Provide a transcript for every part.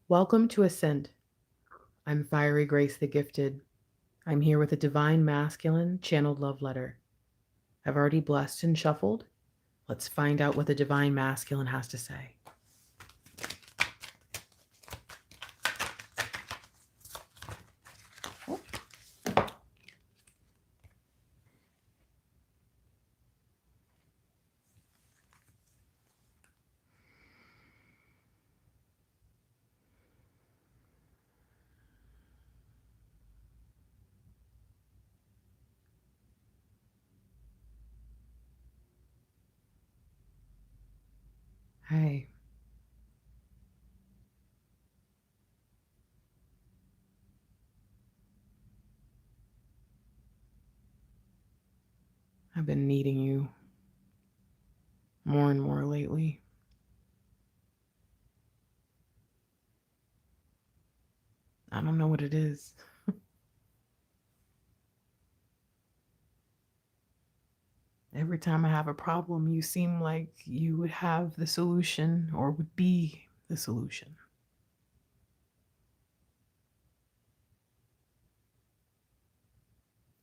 Welcome to ASCENT. I'm Fiery Grace the Gifted. I'm here with a divine masculine channeled love letter. I've already blessed and shuffled. Let's find out what the divine masculine has to say. Hey. I've been needing you more and more lately. I don't know what it is. Every time I have a problem, you seem like you would have the solution or would be the solution.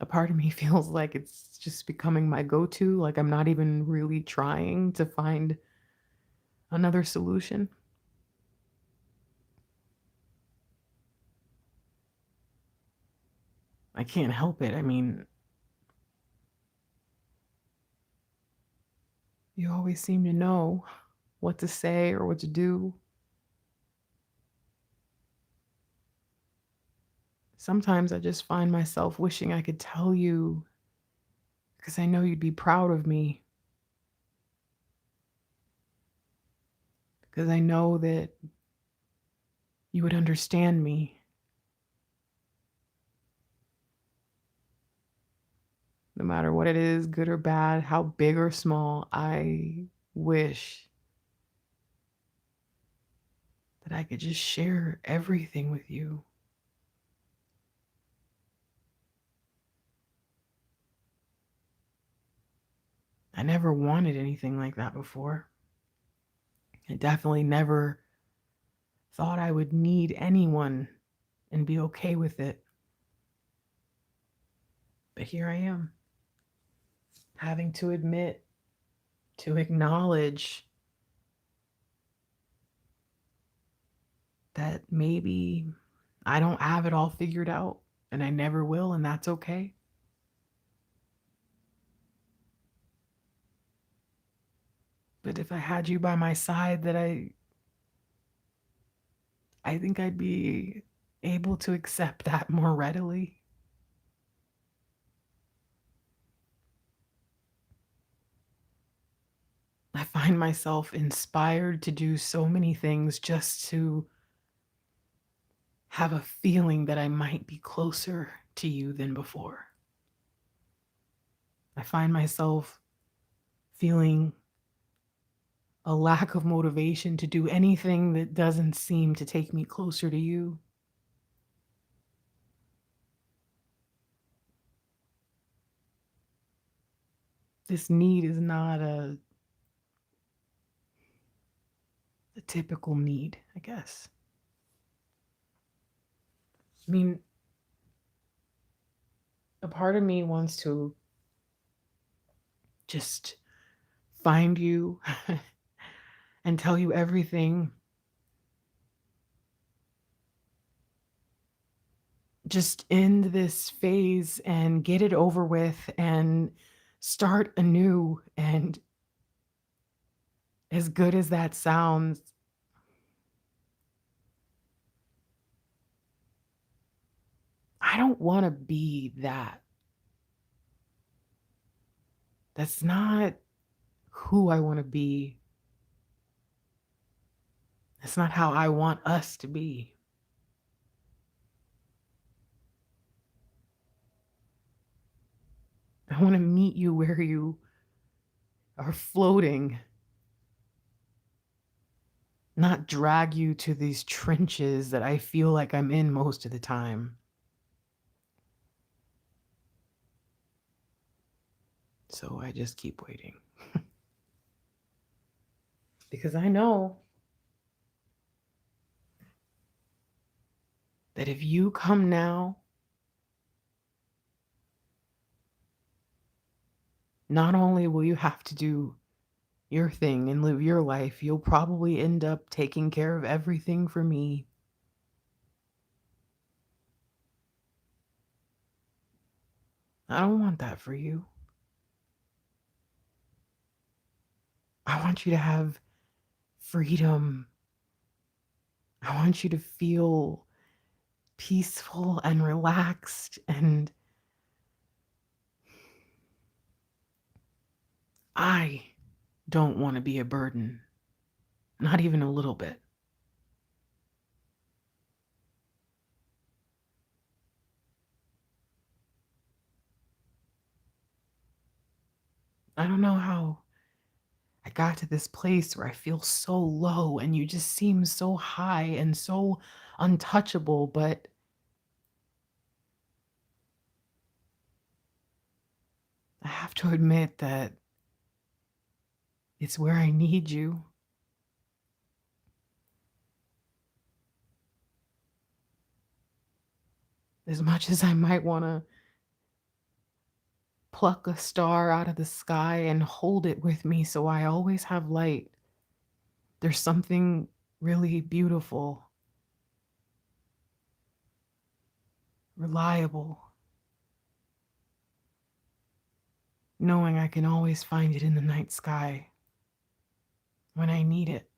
A part of me feels like it's just becoming my go-to, like I'm not even really trying to find another solution. I can't help it. I mean, you always seem to know what to say or what to do. Sometimes I just find myself wishing I could tell you because I know you'd be proud of me. Because I know that you would understand me. No matter what it is, good or bad, how big or small, I wish that I could just share everything with you. I never wanted anything like that before. I definitely never thought I would need anyone and be okay with it. But here I am, having to admit, to acknowledge that maybe I don't have it all figured out and I never will, and that's okay. But if I had you by my side, that I think I'd be able to accept that more readily. I find myself inspired to do so many things just to have a feeling that I might be closer to you than before. I find myself feeling a lack of motivation to do anything that doesn't seem to take me closer to you. This need is not a typical need, I guess. I mean, a part of me wants to just find you and tell you everything. Just end this phase and get it over with and start anew. And as good as that sounds, I don't want to be that. That's not who I want to be. That's not how I want us to be. I want to meet you where you are floating, not drag you to these trenches that I feel like I'm in most of the time. So I just keep waiting. Because I know that if you come now, not only will you have to do your thing and live your life, you'll probably end up taking care of everything for me. I don't want that for you. I want you to have freedom. I want you to feel peaceful and relaxed, and I don't want to be a burden, not even a little bit. I don't know how I got to this place where I feel so low and you just seem so high and so untouchable, but I have to admit that it's where I need you. As much as I might want to pluck a star out of the sky and hold it with me so I always have light, there's something really beautiful, reliable, knowing I can always find it in the night sky when I need it,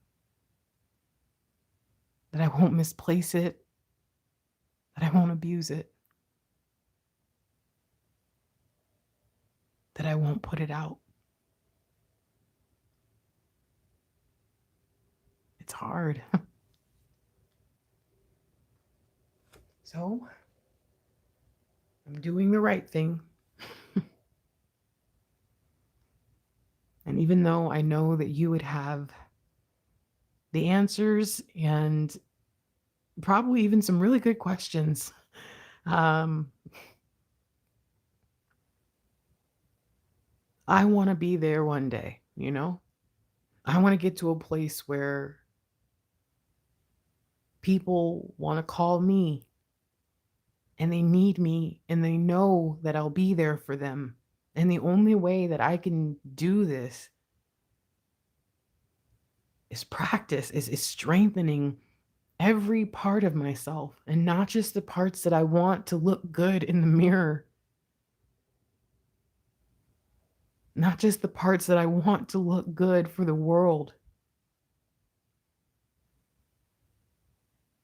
that I won't misplace it, that I won't abuse it, that I won't put it out. It's hard. So I'm doing the right thing. And even though I know that you would have the answers and probably even some really good questions, I want to be there one day, you know? I want to get to a place where people want to call me and they need me and they know that I'll be there for them. And the only way that I can do this is practice, is strengthening every part of myself and not just the parts that I want to look good in the mirror, not just the parts that I want to look good for the world,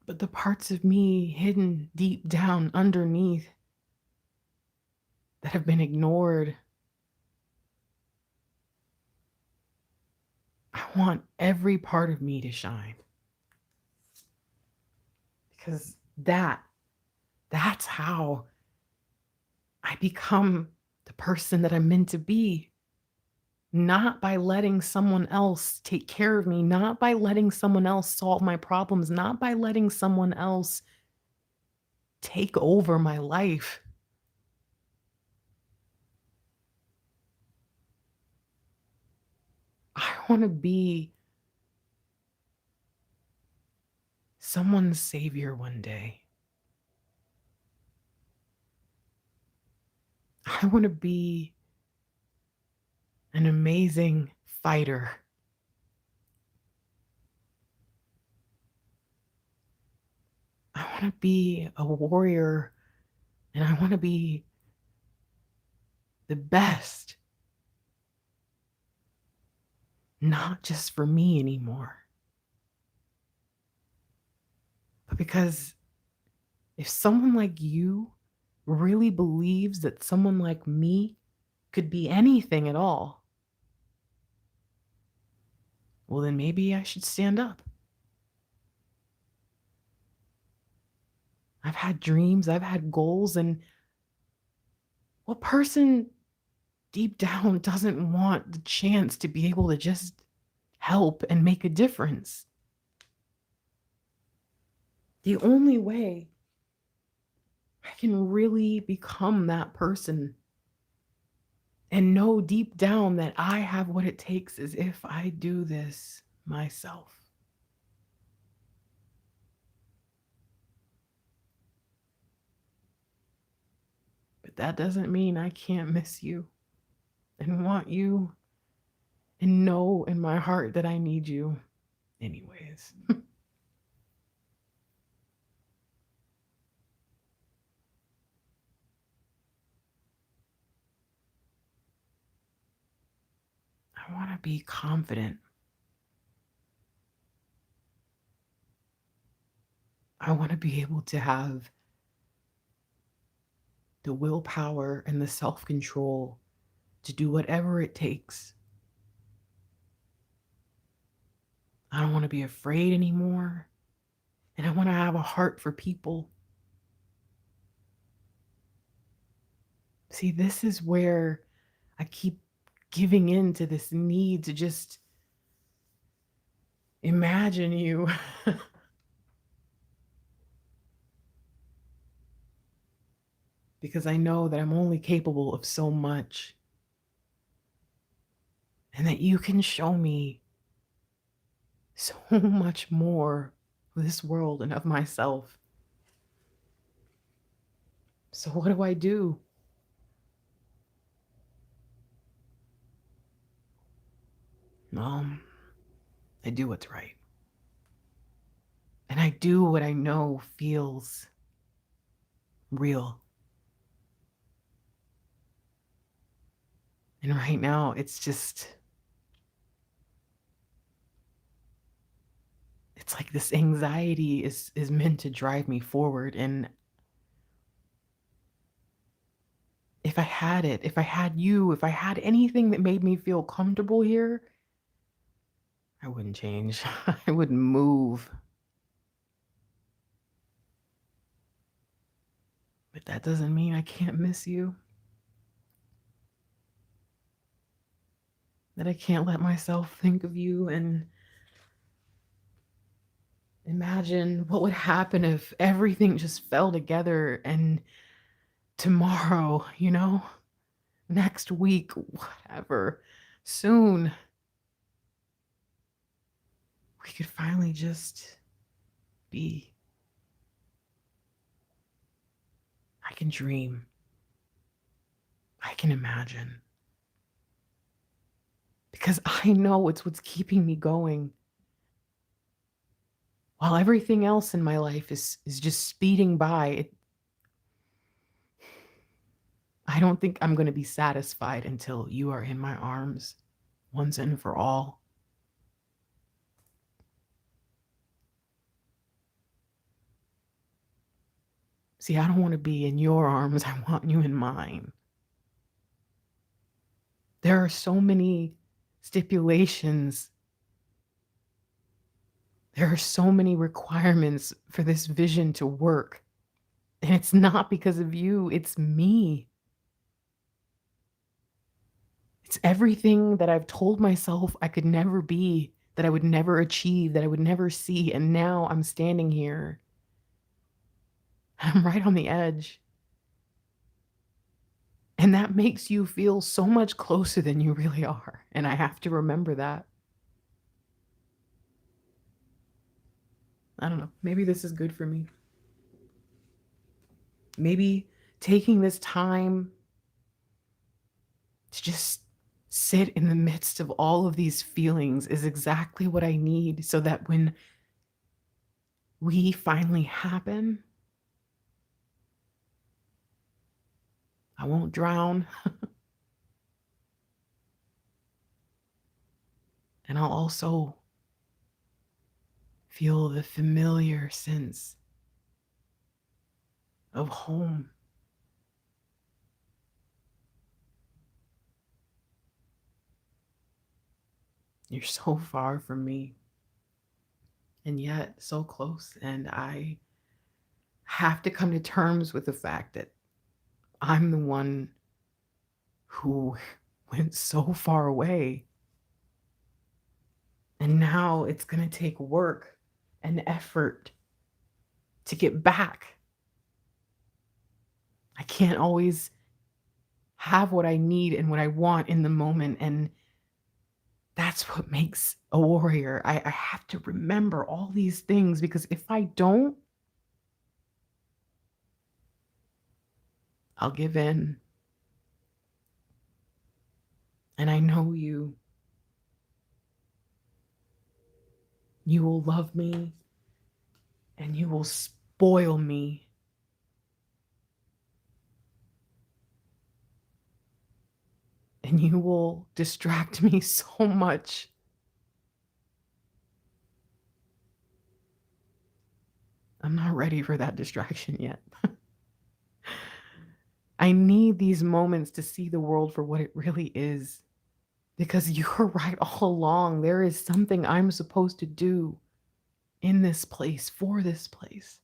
but the parts of me hidden deep down underneath that have been ignored. I want every part of me to shine because that's how I become the person that I'm meant to be. Not by letting someone else take care of me, not by letting someone else solve my problems, not by letting someone else take over my life. I want to be someone's savior one day. I want to be an amazing fighter. I want to be a warrior, and I want to be the best, not just for me anymore, but because if someone like you really believes that someone like me could be anything at all, well, then maybe I should stand up. I've had dreams, I've had goals, and what person deep down doesn't want the chance to be able to just help and make a difference? The only way I can really become that person and know deep down that I have what it takes is if I do this myself. But that doesn't mean I can't miss you and want you and know in my heart that I need you anyways. I want to be confident. I want to be able to have the willpower and the self-control to do whatever it takes. I don't want to be afraid anymore. And I want to have a heart for people. See, this is where I keep giving in to this need to just imagine you. Because I know that I'm only capable of so much. And that you can show me so much more of this world and of myself. So what do I do? I do what's right. And I do what I know feels real. And right now, it's like this anxiety is meant to drive me forward. And if I had it, if I had you, if I had anything that made me feel comfortable here, I wouldn't change. I wouldn't move. But that doesn't mean I can't miss you. That I can't let myself think of you and imagine what would happen if everything just fell together and tomorrow, next week, whatever, soon, we could finally just be. I can dream. I can imagine. Because I know it's what's keeping me going. While everything else in my life is just speeding by, I don't think I'm going to be satisfied until you are in my arms once and for all. See, I don't want to be in your arms. I want you in mine. There are so many stipulations. There are so many requirements for this vision to work. And it's not because of you, it's me. It's everything that I've told myself I could never be, that I would never achieve, that I would never see. And now I'm standing here. I'm right on the edge. And that makes you feel so much closer than you really are. And I have to remember that. I don't know. Maybe this is good for me. Maybe taking this time to just sit in the midst of all of these feelings is exactly what I need so that when we finally happen, I won't drown. And I'll also feel the familiar sense of home. You're so far from me, and yet so close. And I have to come to terms with the fact that I'm the one who went so far away. And now it's going to take work and effort to get back. I can't always have what I need and what I want in the moment. And that's what makes a warrior. I have to remember all these things, because if I don't, I'll give in. And I know you. You will love me and you will spoil me. And you will distract me so much. I'm not ready for that distraction yet. I need these moments to see the world for what it really is. Because you were right all along. There is something I'm supposed to do in this place, for this place.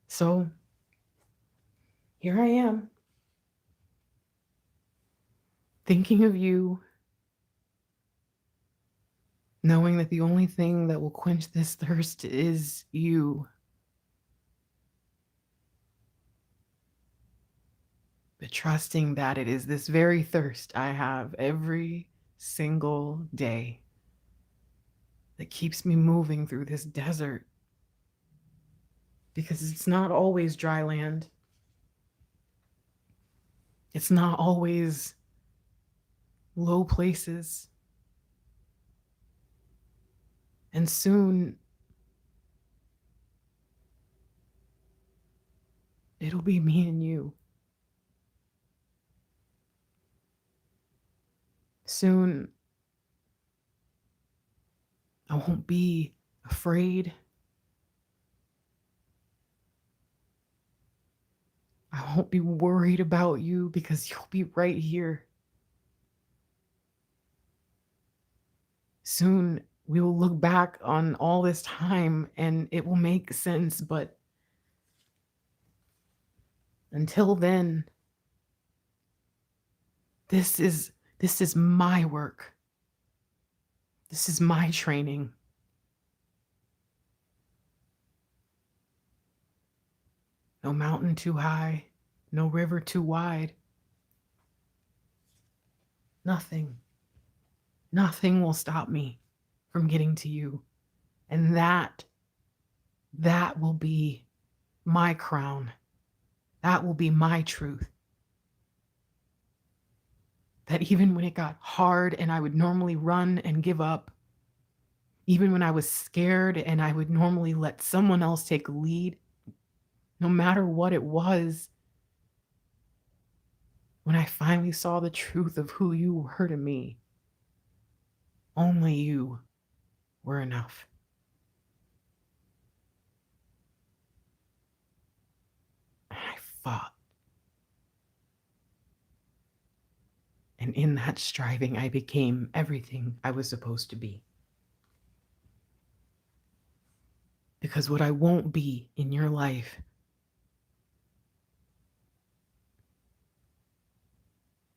So here I am, thinking of you, knowing that the only thing that will quench this thirst is you. But trusting that it is this very thirst I have every single day that keeps me moving through this desert. Because it's not always dry land. It's not always low places. And soon it'll be me and you. Soon I won't be afraid. I won't be worried about you because you'll be right here. Soon we will look back on all this time and it will make sense, but until then, this is my work. This is my training. No mountain too high, no river too wide. Nothing will stop me from getting to you. And that will be my crown. That will be my truth. That even when it got hard and I would normally run and give up, even when I was scared and I would normally let someone else take lead, no matter what it was, when I finally saw the truth of who you were to me, only you were enough. And I fought. And in that striving, I became everything I was supposed to be. Because what I won't be in your life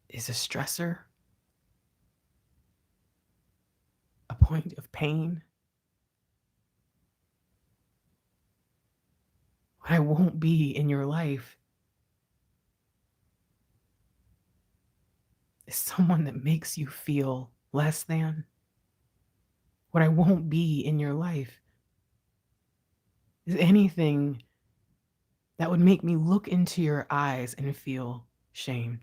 is a stressor, a point of pain. What I won't be in your life is someone that makes you feel less than. What I won't be in your life is anything that would make me look into your eyes and feel shame.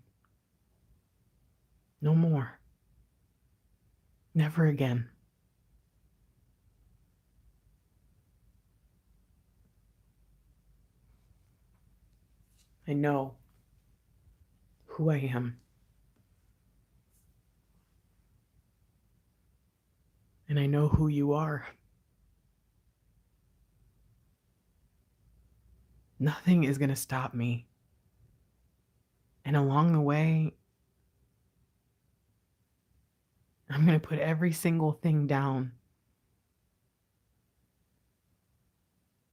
No more. Never again. I know who I am. And I know who you are. Nothing is going to stop me. And along the way, I'm going to put every single thing down.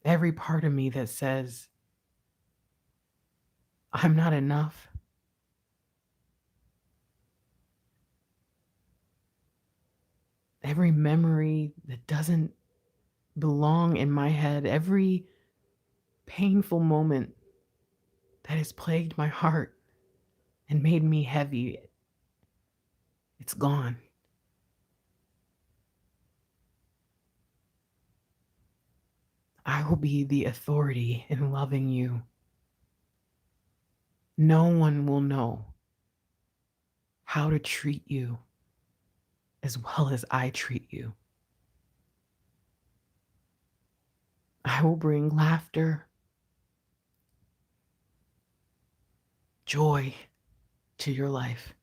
Every part of me that says, I'm not enough. Every memory that doesn't belong in my head, every painful moment that has plagued my heart and made me heavy, it's gone. I will be the authority in loving you. No one will know how to treat you as well as I treat you. I will bring laughter, joy to your life.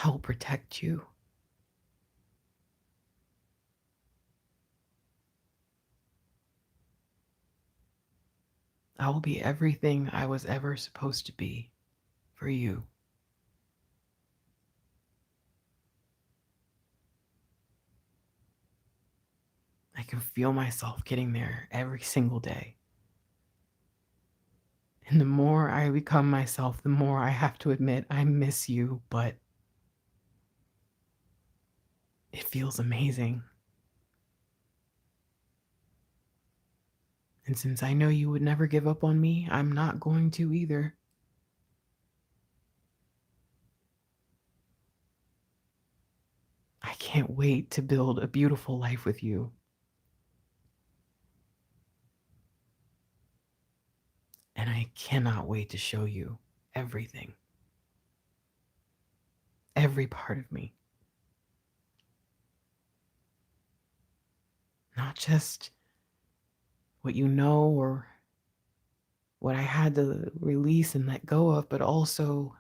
I will protect you. I will be everything I was ever supposed to be for you. I can feel myself getting there every single day. And the more I become myself, the more I have to admit I miss you, but it feels amazing. And since I know you would never give up on me, I'm not going to either. I can't wait to build a beautiful life with you. And I cannot wait to show you everything, every part of me. Not just what you know or what I had to release and let go of, but also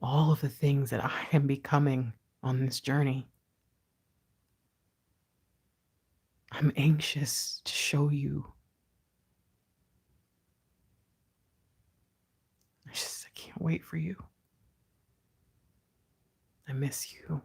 all of the things that I am becoming on this journey. I'm anxious to show you. I can't wait for you. I miss you.